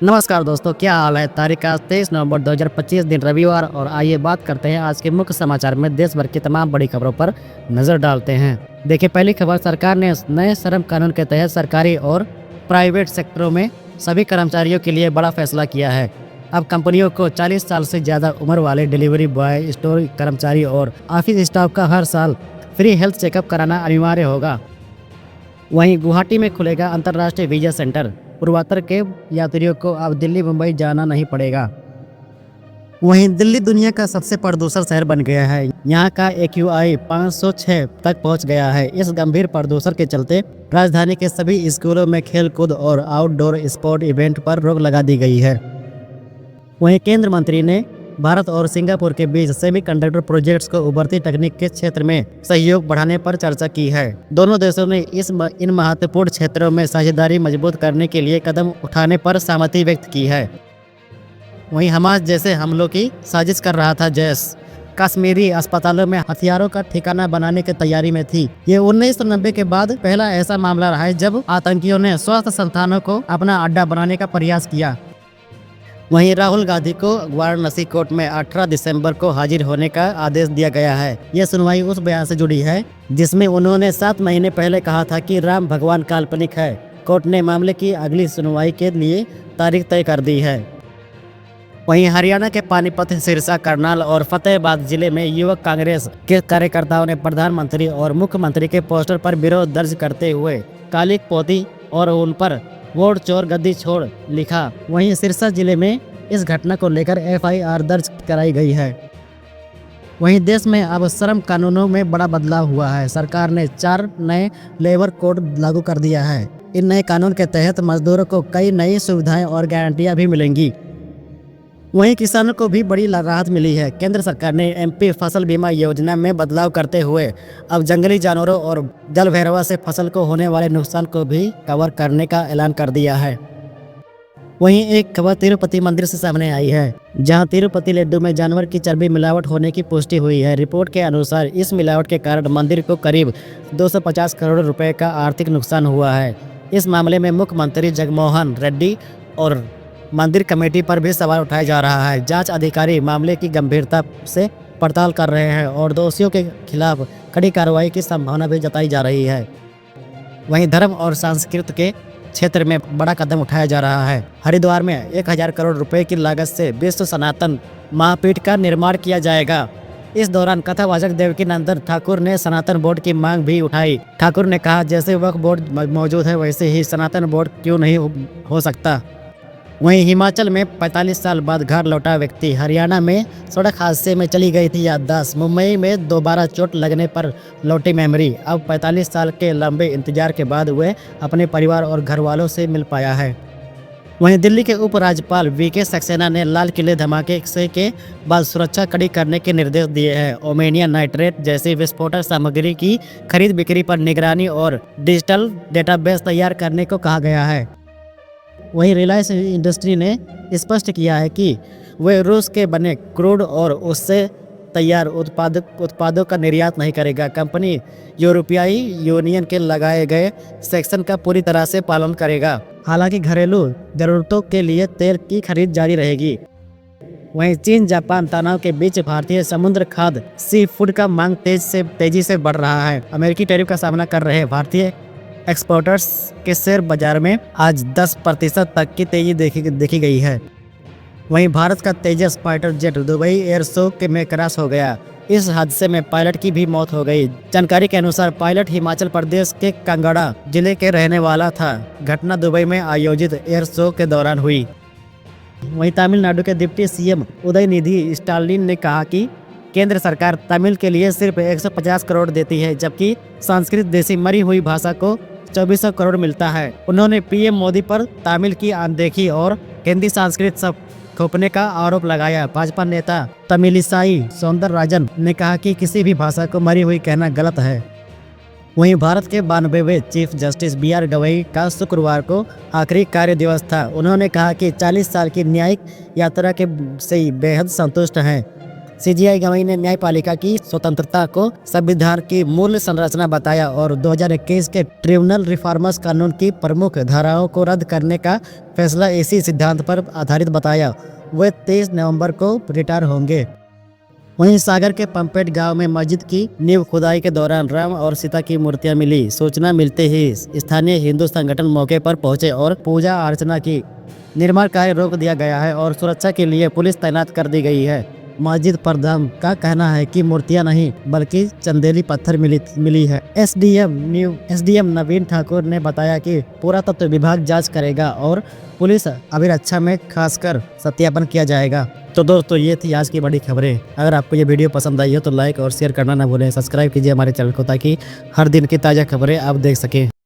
नमस्कार दोस्तों, क्या हाल है। तारीख आज 23 नवंबर 2025 दिन रविवार। और आइए बात करते हैं आज के मुख्य समाचार में देश भर की तमाम बड़ी खबरों पर नजर डालते हैं। देखिए, पहली खबर, सरकार ने नए श्रम कानून के तहत सरकारी और प्राइवेट सेक्टरों में सभी कर्मचारियों के लिए बड़ा फैसला किया है। अब कंपनियों को 40 साल से ज़्यादा उम्र वाले डिलीवरी बॉय, स्टोर कर्मचारी और ऑफिस स्टाफ का हर साल फ्री हेल्थ चेकअप कराना अनिवार्य होगा। वहीं गुवाहाटी में खुलेगा अंतर्राष्ट्रीय वीजा सेंटर। पूर्वोत्तर के यात्रियों को अब दिल्ली मुंबई जाना नहीं पड़ेगा। वहीं दिल्ली दुनिया का सबसे प्रदूषण शहर बन गया है। यहाँ का AQI 506 तक पहुँच गया है। इस गंभीर प्रदूषण के चलते राजधानी के सभी स्कूलों में खेल कूद और आउटडोर स्पोर्ट इवेंट पर रोक लगा दी गई है। वहीं केंद्र मंत्री ने भारत और सिंगापुर के बीच सेमीकंडक्टर प्रोजेक्ट्स को उभरती तकनीक के क्षेत्र में सहयोग बढ़ाने पर चर्चा की है। दोनों देशों ने इन महत्वपूर्ण क्षेत्रों में साझेदारी मजबूत करने के लिए कदम उठाने पर सहमति व्यक्त की है। वहीं हमास जैसे हमलों की साजिश कर रहा था जैश कश्मीरी अस्पतालों में हथियारों का ठिकाना बनाने की तैयारी में थी। ये 1990 के बाद पहला ऐसा मामला रहा है जब आतंकियों ने स्वास्थ्य संस्थानों को अपना अड्डा बनाने का प्रयास किया। वहीं राहुल गांधी को वाराणसी कोर्ट में 18 दिसंबर को हाजिर होने का आदेश दिया गया है। यह सुनवाई उस बयान से जुड़ी है जिसमें उन्होंने 7 महीने पहले कहा था कि राम भगवान काल्पनिक है। कोर्ट ने मामले की अगली सुनवाई के लिए तारीख तय कर दी है। वहीं हरियाणा के पानीपत, सिरसा, करनाल और फतेहाबाद जिले में युवक कांग्रेस के कार्यकर्ताओं ने प्रधानमंत्री और मुख्यमंत्री के पोस्टर पर विरोध दर्ज करते हुए काली पोती और उन पर वोट चोर गद्दी छोड़ लिखा। वहीं सिरसा जिले में इस घटना को लेकर FIR दर्ज कराई गई है। वहीं देश में अब श्रम कानूनों में बड़ा बदलाव हुआ है। सरकार ने 4 नए लेबर कोड लागू कर दिया है। इन नए कानून के तहत मजदूरों को कई नई सुविधाएं और गारंटियां भी मिलेंगी। वहीं किसानों को भी बड़ी राहत मिली है। केंद्र सरकार ने MP फसल बीमा योजना में बदलाव करते हुए अब जंगली जानवरों और जल भैरवा से फसल को होने वाले नुकसान को भी कवर करने का ऐलान कर दिया है। वहीं एक खबर तिरुपति मंदिर से सामने आई है, जहां तिरुपति लड्डू में जानवर की चर्बी मिलावट होने की पुष्टि हुई है। रिपोर्ट के अनुसार इस मिलावट के कारण मंदिर को करीब 250 करोड़ रुपए का आर्थिक नुकसान हुआ है। इस मामले में मुख्यमंत्री जगनमोहन रेड्डी और मंदिर कमेटी पर भी सवाल उठाया जा रहा है। जांच अधिकारी मामले की गंभीरता से पड़ताल कर रहे हैं और दोषियों के खिलाफ कड़ी कार्रवाई की संभावना भी जताई जा रही है। वहीं धर्म और संस्कृति के क्षेत्र में बड़ा कदम उठाया जा रहा है। हरिद्वार में 1000 करोड़ रुपए की लागत से विश्व सनातन महापीठ का निर्माण किया जाएगा। इस दौरान कथावाचक देवकीनंदन ठाकुर ने सनातन बोर्ड की मांग भी उठाई। ठाकुर ने कहा, जैसे वक्फ बोर्ड मौजूद है वैसे ही सनातन बोर्ड क्यों नहीं हो सकता। वहीं हिमाचल में 45 साल बाद घर लौटा व्यक्ति। हरियाणा में सड़क हादसे में चली गई थी याददाश्त। मुंबई में दोबारा चोट लगने पर लौटी मेमोरी। अब 45 साल के लंबे इंतजार के बाद वह अपने परिवार और घर वालों से मिल पाया है। वहीं दिल्ली के उपराज्यपाल VK सक्सेना ने लाल किले धमाके के बाद सुरक्षा कड़ी करने के निर्देश दिए हैं। ओमेनियम नाइट्रेट जैसी विस्फोटक सामग्री की खरीद बिक्री पर निगरानी और डिजिटल डेटाबेस तैयार करने को कहा गया है। वहीं रिलायंस इंडस्ट्री ने स्पष्ट किया है कि वे रूस के बने क्रूड और उससे तैयार उत्पादों का निर्यात नहीं करेगा। कंपनी यूरोपीय यूनियन के लगाए गए सेक्शन का पूरी तरह से पालन करेगा। हालांकि घरेलू जरूरतों के लिए तेल की खरीद जारी रहेगी। वहीं चीन जापान तनाव के बीच भारतीय समुद्र खाद्य सी फूड का मांग तेजी से बढ़ रहा है। अमेरिकी टैरिफ का सामना कर रहे भारतीय एक्सपोर्टर्स के शेयर बाजार में आज 10% तक की तेजी देखी गई है। वहीं भारत का Tejas fighter jet Dubai air show में क्रैश हो गया। इस हादसे में पायलट की भी मौत हो गई। जानकारी के अनुसार पायलट हिमाचल प्रदेश के कांगड़ा जिले के रहने वाला था। घटना दुबई में आयोजित एयर शो के दौरान हुई। वहीं तमिलनाडु के डिप्टी CM उदयनिधि स्टालिन ने कहा कि केंद्र सरकार तमिल के लिए सिर्फ 150 करोड़ देती है, जबकि संस्कृत जैसी मरी हुई भाषा को 2400 करोड़ मिलता है। उन्होंने PM मोदी पर तमिल की अनदेखी और हिंदी संस्कृत सब थोपने का आरोप लगाया। भाजपा नेता तमिलिसाई सौंदरराजन ने कहा कि किसी भी भाषा को मरी हुई कहना गलत है। वहीं भारत के 92वें चीफ जस्टिस BR गवई का शुक्रवार को आखिरी कार्य दिवस था। उन्होंने कहा कि 40 साल की न्यायिक यात्रा के से बेहद संतुष्ट हैं। सीजीआई गवाही ने न्यायपालिका की स्वतंत्रता को संविधान की मूल संरचना बताया और 2021 के ट्रिब्यूनल रिफॉर्मर्स कानून की प्रमुख धाराओं को रद्द करने का फैसला इसी सिद्धांत पर आधारित बताया। वे 23 नवंबर को रिटायर होंगे। वहीं सागर के पंपेट गांव में मस्जिद की नींव खुदाई के दौरान राम और सीता की मूर्तियां मिली। सूचना मिलते ही स्थानीय हिंदू संगठन मौके पर पहुंचे और पूजा अर्चना की। निर्माण कार्य रोक दिया गया है और सुरक्षा के लिए पुलिस तैनात कर दी गई है। मस्जिद प्रधान का कहना है कि मूर्तियां नहीं बल्कि चंदेली पत्थर मिली है। एसडीएम नवीन ठाकुर ने बताया कि पुरातत्व विभाग जांच करेगा और पुलिस अभिरक्षा में खासकर सत्यापन किया जाएगा। तो दोस्तों, ये थी आज की बड़ी खबरें। अगर आपको ये वीडियो पसंद आई हो तो लाइक और शेयर करना ना भूलें। सब्सक्राइब कीजिए हमारे चैनल को ताकि हर दिन की ताज़ा खबरें आप देख सकें।